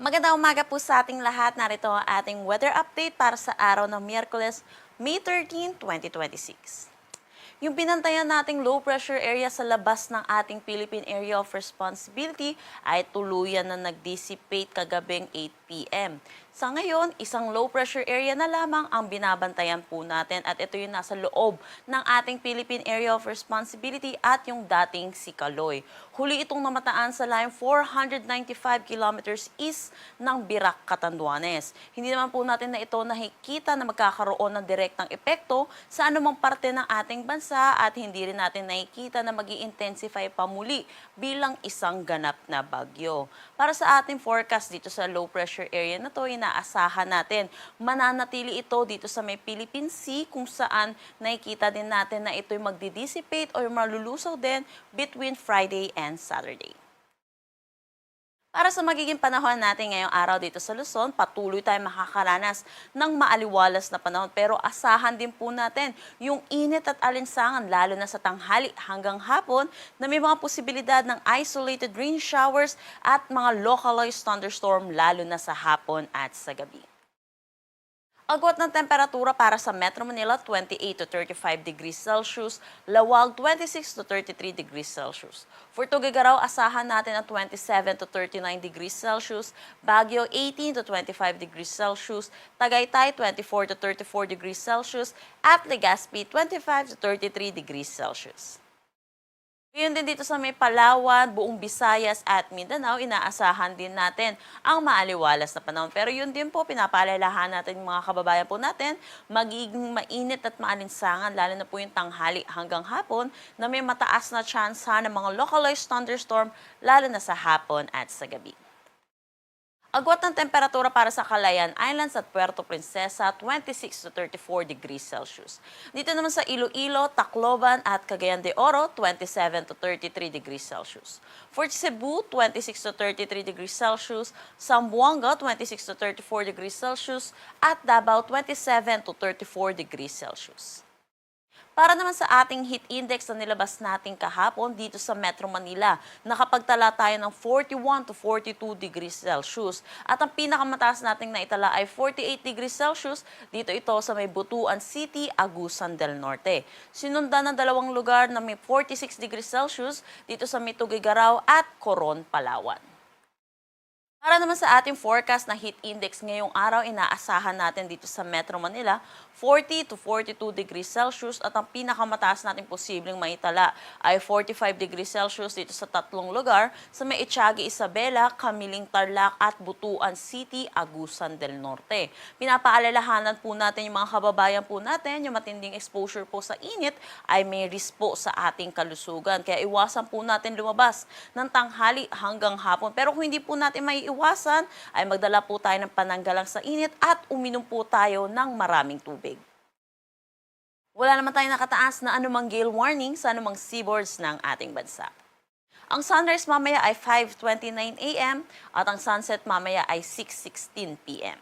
Magandang umaga po sa ating lahat. Narito ang ating weather update para sa araw ng Miyerkules, May 13, 2026. Yung binantayan nating low pressure area sa labas ng ating Philippine Area of Responsibility ay tuluyan na nag-dissipate kagabing 8 p.m. Sa ngayon, isang low pressure area na lamang ang binabantayan po natin at ito yung nasa loob ng ating Philippine Area of Responsibility at yung dating Sikaloy. Huli itong namataan sa line 495 kilometers east ng Birac, Catanduanes. Hindi naman po natin na ito nakikita na magkakaroon ng direktang epekto sa anumang parte ng ating bansa at hindi rin natin nakikita na mag-i-intensify pa muli bilang isang ganap na bagyo. Para sa ating forecast dito sa low pressure area na to, inaasahan natin mananatili ito dito sa may Philippine Sea kung saan nakikita din natin na ito'y magdi-dissipate o malulusaw din between Friday and Saturday. Para sa magiging panahon natin ngayong araw dito sa Luzon, patuloy tayong makakaranas ng maaliwalas na panahon. Pero asahan din po natin yung init at alinsangan lalo na sa tanghali hanggang hapon na may mga posibilidad ng isolated rain showers at mga localized thunderstorm lalo na sa hapon at sa gabi. Agwat ng temperatura para sa Metro Manila, 28 to 35 degrees Celsius, Lawag, 26 to 33 degrees Celsius. For Tuguegarao, asahan natin ang 27 to 39 degrees Celsius, Baguio, 18 to 25 degrees Celsius, Tagaytay, 24 to 34 degrees Celsius, at Legazpi, 25 to 33 degrees Celsius. Ngayon din dito sa may Palawan, buong Visayas at Mindanao, inaasahan din natin ang maaliwalas na panahon. Pero yun din po, pinapaalalahan natin yung mga kababayan po natin, magiging mainit at maalinsangan, lalo na po yung tanghali hanggang hapon, na may mataas na tsansa ng mga localized thunderstorm, lalo na sa hapon at sa gabi. Agwat ng temperatura para sa Calayan Islands at Puerto Princesa, 26 to 34 degrees Celsius. Dito naman sa Iloilo, Tacloban at Cagayan de Oro, 27 to 33 degrees Celsius. For Cebu, 26 to 33 degrees Celsius, Zamboanga, 26 to 34 degrees Celsius, at Davao, 27 to 34 degrees Celsius. Para naman sa ating heat index na nilabas natin kahapon dito sa Metro Manila, nakapagtala tayo ng 41 to 42 degrees Celsius. At ang pinakamataas nating naitala ay 48 degrees Celsius, dito ito sa may Butuan City, Agusan del Norte. Sinundan ng dalawang lugar na may 46 degrees Celsius dito sa may Tuguegarao at Coron, Palawan. Para naman sa ating forecast na heat index ngayong araw, inaasahan natin dito sa Metro Manila, 40 to 42 degrees Celsius at ang pinakamataas natin posibleng maitala ay 45 degrees Celsius dito sa tatlong lugar sa may Etiaga, Isabela, Camiling, Tarlac at Butuan City, Agusan del Norte. Pinapaalalahanan po natin yung mga kababayan po natin, yung matinding exposure po sa init ay may risk po sa ating kalusugan. Kaya iwasan po natin lumabas ng tanghali hanggang hapon. Pero kung hindi po natin maiiwasan, ay magdala po tayo ng pananggalang sa init at uminom po tayo ng maraming tubig. Wala naman tayong nakataas na anumang gale warning sa anumang seaboards ng ating bansa. Ang sunrise mamaya ay 5:29 a.m. at ang sunset mamaya ay 6:16 p.m.